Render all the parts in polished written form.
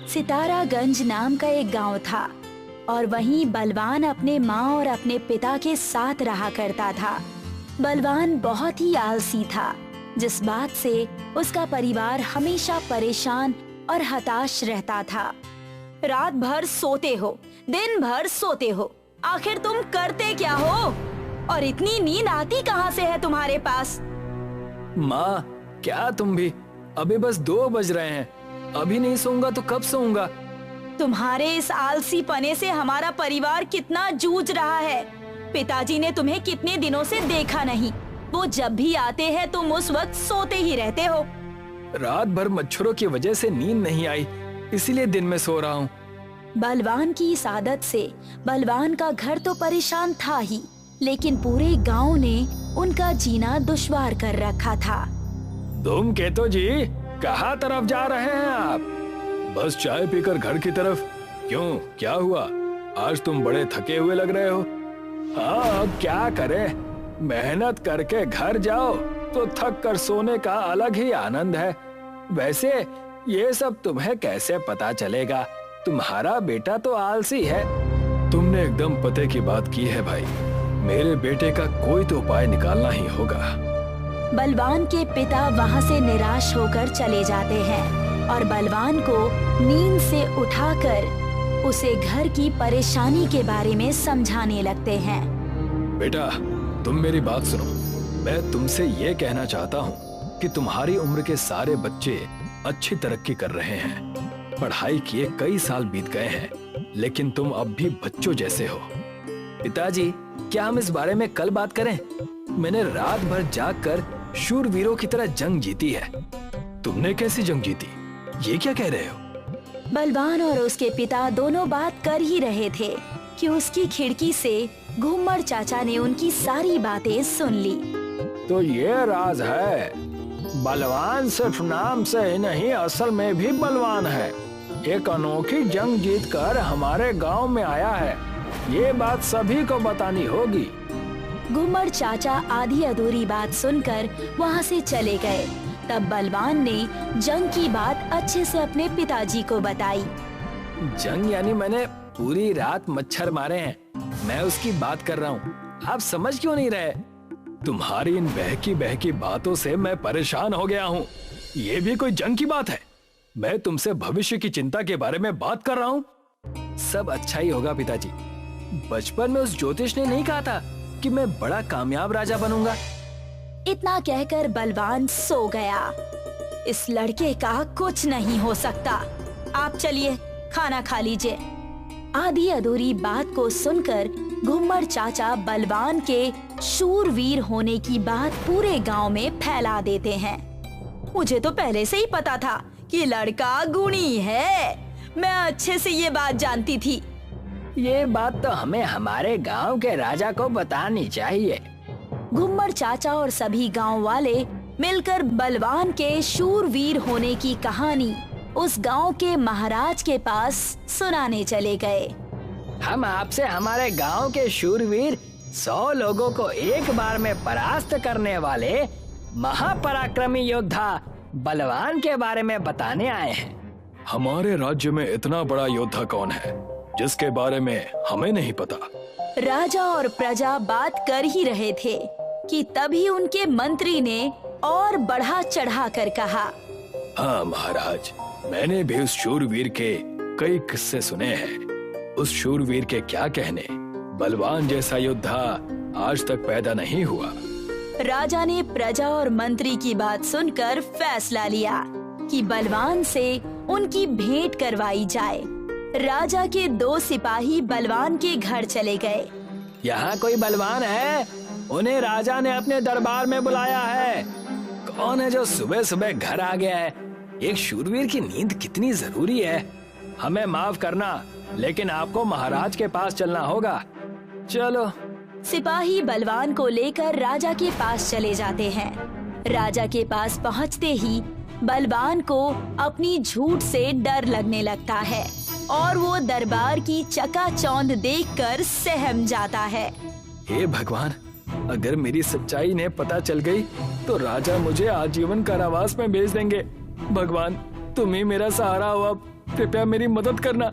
सितारागंज नाम का एक गांव था और वहीं बलवान अपने माँ और अपने पिता के साथ रहा करता था। बलवान बहुत ही आलसी था, जिस बात से उसका परिवार हमेशा परेशान और हताश रहता था। रात भर सोते हो, दिन भर सोते हो, आखिर तुम करते क्या हो? और इतनी नींद आती कहाँ से है तुम्हारे पास? माँ, क्या तुम भी? अभी बस 2 बज रहे हैं, अभी नहीं सोऊंगा तो कब सोऊंगा? तुम्हारे इस आलसी पने से हमारा परिवार कितना जूझ रहा है। पिताजी ने तुम्हें कितने दिनों से देखा नहीं, वो जब भी आते हैं तुम उस वक्त सोते ही रहते हो। रात भर मच्छरों की वजह से नींद नहीं आई, इसीलिए दिन में सो रहा हूँ। बलवान की इस आदत से बलवान का घर तो परेशान था ही, लेकिन पूरे गांव ने उनका जीना दुश्वार कर रखा था। धूमकेतु जी, कहाँ तरफ जा रहे हैं आप? बस चाय पीकर घर की तरफ। क्यों, क्या हुआ? आज तुम बड़े थके हुए लग रहे हो। हाँ, अब क्या करें, मेहनत करके घर जाओ तो थक कर सोने का अलग ही आनंद है। वैसे ये सब तुम्हें कैसे पता चलेगा? तुम्हारा बेटा तो आलसी है। तुमने एकदम पते की बात की है भाई, मेरे बेटे का कोई तो उपाय निकालना ही होगा। बलवान के पिता वहां से निराश होकर चले जाते हैं और बलवान को नींद से उठाकर उसे घर की परेशानी के बारे में समझाने लगते हैं। बेटा, तुम मेरी बात सुनो। मैं तुमसे ये कहना चाहता हूँ कि तुम्हारी उम्र के सारे बच्चे अच्छी तरक्की कर रहे हैं। पढ़ाई किए कई साल बीत गए हैं, लेकिन तुम अब भी बच्चों जैसे हो। पिताजी, क्या हम इस बारे में कल बात करें? मैंने रात भर जागकर शूरवीरों की तरह जंग जीती है। तुमने कैसी जंग जीती, ये क्या कह रहे हो? बलवान और उसके पिता दोनों बात कर ही रहे थे कि उसकी खिड़की से घूमर चाचा ने उनकी सारी बातें सुन ली। तो ये राज है, बलवान सिर्फ नाम से ही नहीं, असल में भी बलवान है। एक अनोखी जंग जीतकर हमारे गांव में आया है, ये बात सभी को बतानी होगी। घूमर चाचा आधी अधूरी बात सुनकर वहाँ से चले गए। तब बलवान ने जंग की बात अच्छे से अपने पिताजी को बताई। जंग यानी मैंने पूरी रात मच्छर मारे हैं, मैं उसकी बात कर रहा हूँ। आप समझ क्यों नहीं रहे? तुम्हारी इन बहकी बहकी बातों से मैं परेशान हो गया हूँ। ये भी कोई जंग की बात है? मैं तुमसे भविष्य की चिंता के बारे में बात कर रहा हूँ। सब अच्छा ही होगा पिताजी। बचपन में उस ज्योतिष ने नहीं कहा था कि मैं बड़ा कामयाब राजा बनूंगा? इतना कहकर बलवान सो गया। इस लड़के का कुछ नहीं हो सकता। आप चलिए, खाना खा लीजिए। आधी अधूरी बात को सुनकर घूमर चाचा बलवान के शूरवीर होने की बात पूरे गांव में फैला देते हैं। मुझे तो पहले से ही पता था कि लड़का गुणी है। मैं अच्छे से ये बात जानती थी। ये बात तो हमें हमारे गांव के राजा को बतानी चाहिए। घूमर चाचा और सभी गांव वाले मिलकर बलवान के शूरवीर होने की कहानी उस गांव के महाराज के पास सुनाने चले गए। हम आपसे हमारे गांव के शूरवीर 100 लोगों को एक बार में परास्त करने वाले महापराक्रमी योद्धा बलवान के बारे में बताने आए हैं। हमारे राज्य में इतना बड़ा योद्धा कौन है जिसके बारे में हमें नहीं पता? राजा और प्रजा बात कर ही रहे थे कि तभी उनके मंत्री ने और बढ़ा चढ़ा कर कहा, हाँ महाराज, मैंने भी उस शूरवीर के कई किस्से सुने हैं। उस शूरवीर के क्या कहने, बलवान जैसा योद्धा आज तक पैदा नहीं हुआ। राजा ने प्रजा और मंत्री की बात सुनकर फैसला लिया कि बलवान से उनकी भेंट करवाई जाए। राजा के 2 सिपाही बलवान के घर चले गए। यहाँ कोई बलवान है? उन्हें राजा ने अपने दरबार में बुलाया है। कौन है जो सुबह सुबह घर आ गया है? एक शूरवीर की नींद कितनी जरूरी है। हमें माफ करना, लेकिन आपको महाराज के पास चलना होगा। चलो। सिपाही बलवान को लेकर राजा के पास चले जाते हैं। राजा के पास पहुँचते ही बलवान को अपनी झूठ से डर लगने लगता है और वो दरबार की चकाचौंध देखकर सहम जाता है। हे भगवान, अगर मेरी सच्चाई ने पता चल गई तो राजा मुझे आजीवन कारावास में भेज देंगे। भगवान, तुम ही मेरा सहारा हो। अब कृपया मेरी मदद करना।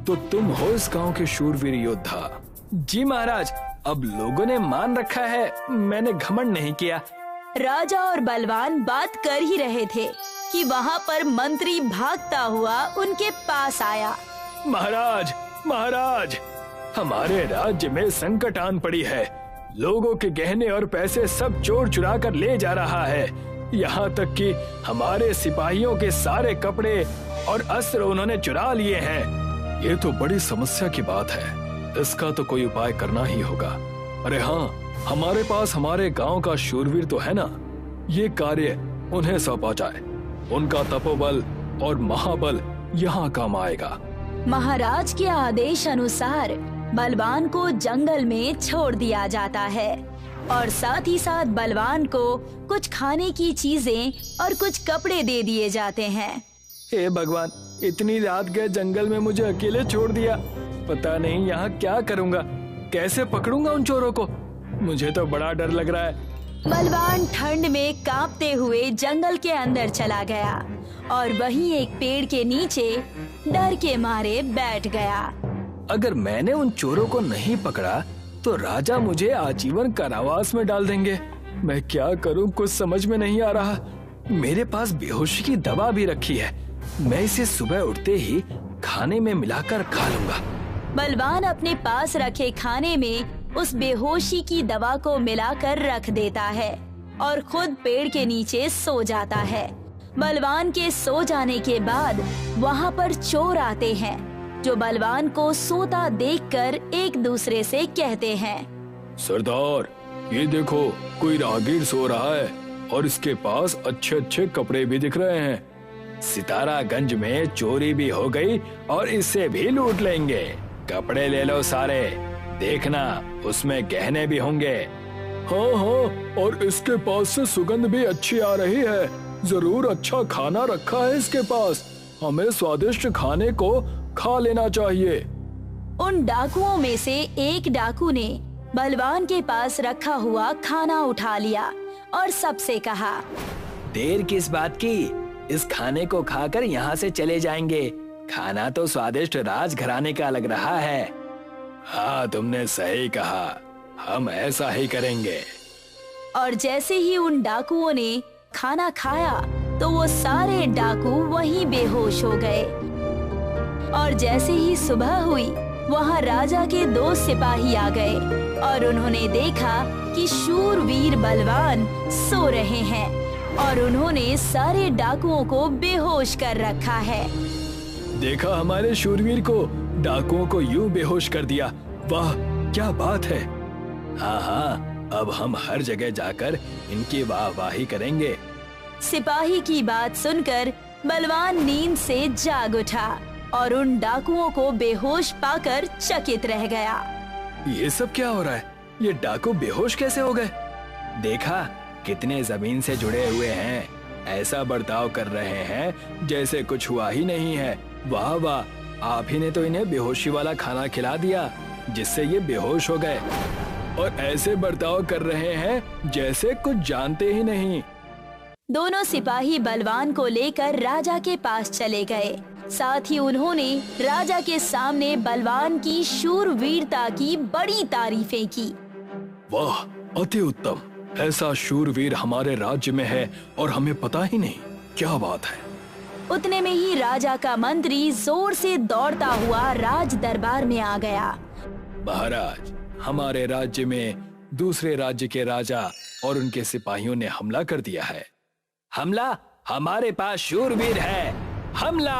तो तुम हो इस गांव के शूरवीर योद्धा? जी महाराज, अब लोगों ने मान रखा है, मैंने घमंड नहीं किया। राजा और बलवान बात कर ही रहे थे कि वहाँ पर मंत्री भागता हुआ उनके पास आया। महाराज, महाराज, हमारे राज्य में संकट आन पड़ी है। लोगों के गहने और पैसे सब चोर चुरा कर ले जा रहा है। यहाँ तक कि हमारे सिपाहियों के सारे कपड़े और अस्त्र उन्होंने चुरा लिए हैं। ये तो बड़ी समस्या की बात है, इसका तो कोई उपाय करना ही होगा। अरे हाँ, हमारे पास हमारे गांव का शूरवीर तो है ना, ये कार्य उन्हें सौंपा जाए। उनका तपोबल और महाबल यहाँ काम आएगा। महाराज के आदेश अनुसार बलवान को जंगल में छोड़ दिया जाता है और साथ ही साथ बलवान को कुछ खाने की चीजें और कुछ कपड़े दे दिए जाते हैं। हे भगवान, इतनी रात गए जंगल में मुझे अकेले छोड़ दिया। पता नहीं यहाँ क्या करूँगा, कैसे पकड़ूंगा उन चोरों को। मुझे तो बड़ा डर लग रहा है। बलवान ठंड में कांपते हुए जंगल के अंदर चला गया और वहीं एक पेड़ के नीचे डर के मारे बैठ गया। अगर मैंने उन चोरों को नहीं पकड़ा तो राजा मुझे आजीवन कारावास में डाल देंगे। मैं क्या करूं, कुछ समझ में नहीं आ रहा। मेरे पास बेहोशी की दवा भी रखी है, मैं इसे सुबह उठते ही खाने में मिलाकर खा लूंगा। बलवान अपने पास रखे खाने में उस बेहोशी की दवा को मिलाकर रख देता है और खुद पेड़ के नीचे सो जाता है। बलवान के सो जाने के बाद वहाँ पर चोर आते हैं जो बलवान को सोता देखकर एक दूसरे से कहते हैं, सरदार, ये देखो, कोई राहगीर सो रहा है और इसके पास अच्छे अच्छे कपड़े भी दिख रहे हैं। सितारागंज में चोरी भी हो गई और इससे भी लूट लेंगे। कपड़े ले लो सारे, देखना उसमें गहने भी होंगे। हाँ हाँ, और इसके पास से सुगंध भी अच्छी आ रही है। जरूर अच्छा खाना रखा है इसके पास, हमें स्वादिष्ट खाने को खा लेना चाहिए। उन डाकुओं में से एक डाकू ने बलवान के पास रखा हुआ खाना उठा लिया और सबसे कहा, देर किस बात की, इस खाने को खाकर यहाँ से चले जाएंगे। खाना तो स्वादिष्ट राजघराने का लग रहा है। हाँ, तुमने सही कहा, हम ऐसा ही करेंगे। और जैसे ही उन डाकुओं ने खाना खाया तो वो सारे डाकू वहीं बेहोश हो गए। और जैसे ही सुबह हुई, वहाँ राजा के 2 सिपाही आ गए और उन्होंने देखा कि शूरवीर बलवान सो रहे हैं और उन्होंने सारे डाकुओं को बेहोश कर रखा है। देखा हमारे शूरवीर को, डाकुओं को यूं बेहोश कर दिया। वाह, क्या बात है। हाँ हाँ, अब हम हर जगह जाकर इनकी वाहवाही करेंगे। सिपाही की बात सुनकर बलवान नींद से जाग उठा और उन डाकुओं को बेहोश पाकर चकित रह गया। ये सब क्या हो रहा है? ये डाकू बेहोश कैसे हो गए? देखा, कितने जमीन से जुड़े हुए हैं, ऐसा बर्ताव कर रहे हैं जैसे कुछ हुआ ही नहीं है। वाह वाह, आप ही ने तो इन्हें बेहोशी वाला खाना खिला दिया जिससे ये बेहोश हो गए, और ऐसे बर्ताव कर रहे हैं जैसे कुछ जानते ही नहीं। दोनों सिपाही बलवान को लेकर राजा के पास चले गए। साथ ही उन्होंने राजा के सामने बलवान की शूरवीरता की बड़ी तारीफें की। वाह, अति उत्तम, ऐसा शूरवीर हमारे राज्य में है और हमें पता ही नहीं। क्या बात है। उतने में ही राजा का मंत्री जोर से दौड़ता हुआ राज दरबार में आ गया। महाराज, हमारे राज्य में दूसरे राज्य के राजा और उनके सिपाहियों ने हमला कर दिया है। हमला? हमारे पास शूरवीर है, हमला!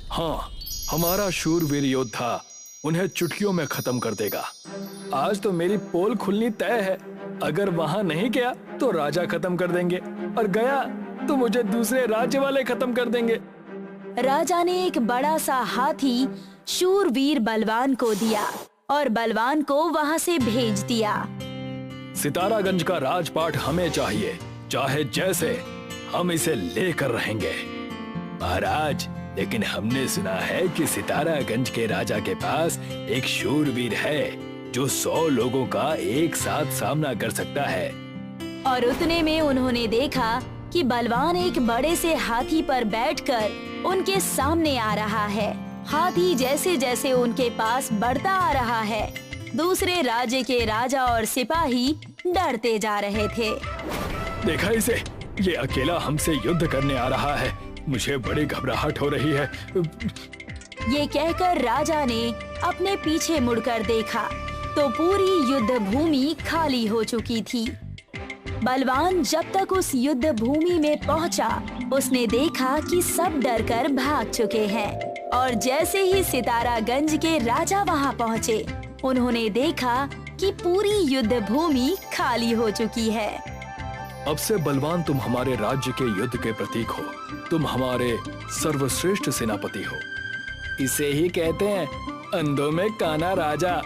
हाँ, हमारा शूरवीर योद्धा उन्हें चुटकियों में खत्म कर देगा। आज तो मेरी पोल खुलनी तय है। अगर वहाँ नहीं गया तो राजा खत्म कर देंगे, और गया तो मुझे दूसरे राज्य वाले खत्म कर देंगे। राजा ने एक बड़ा सा हाथी शूरवीर बलवान को दिया और बलवान को वहाँ से भेज दिया। सितारागंज का राजपाट हमें चाहिए, चाहे जैसे, हम इसे लेकर रहेंगे। महाराज, लेकिन हमने सुना है कि सितारागंज के राजा के पास एक शूरवीर है जो 100 लोगों का एक साथ सामना कर सकता है। और उतने में उन्होंने देखा कि बलवान एक बड़े से हाथी पर बैठकर उनके सामने आ रहा है। हाथी जैसे जैसे उनके पास बढ़ता आ रहा है, दूसरे राज्य के राजा और सिपाही डरते जा रहे थे। देखा इसे, ये अकेला हमसे युद्ध करने आ रहा है। मुझे बड़ी घबराहट हो रही है। ये कहकर राजा ने अपने पीछे मुड़कर देखा तो पूरी युद्ध भूमि खाली हो चुकी थी। बलवान जब तक उस युद्ध भूमि में पहुंचा, उसने देखा कि सब डरकर भाग चुके हैं। और जैसे ही सितारागंज के राजा वहां पहुंचे, उन्होंने देखा कि पूरी युद्ध भूमि खाली हो चुकी है। अब से बलवान, तुम हमारे राज्य के युद्ध के प्रतीक हो। तुम हमारे सर्वश्रेष्ठ सेनापति हो। इसे ही कहते हैं अंधों में काना राजा।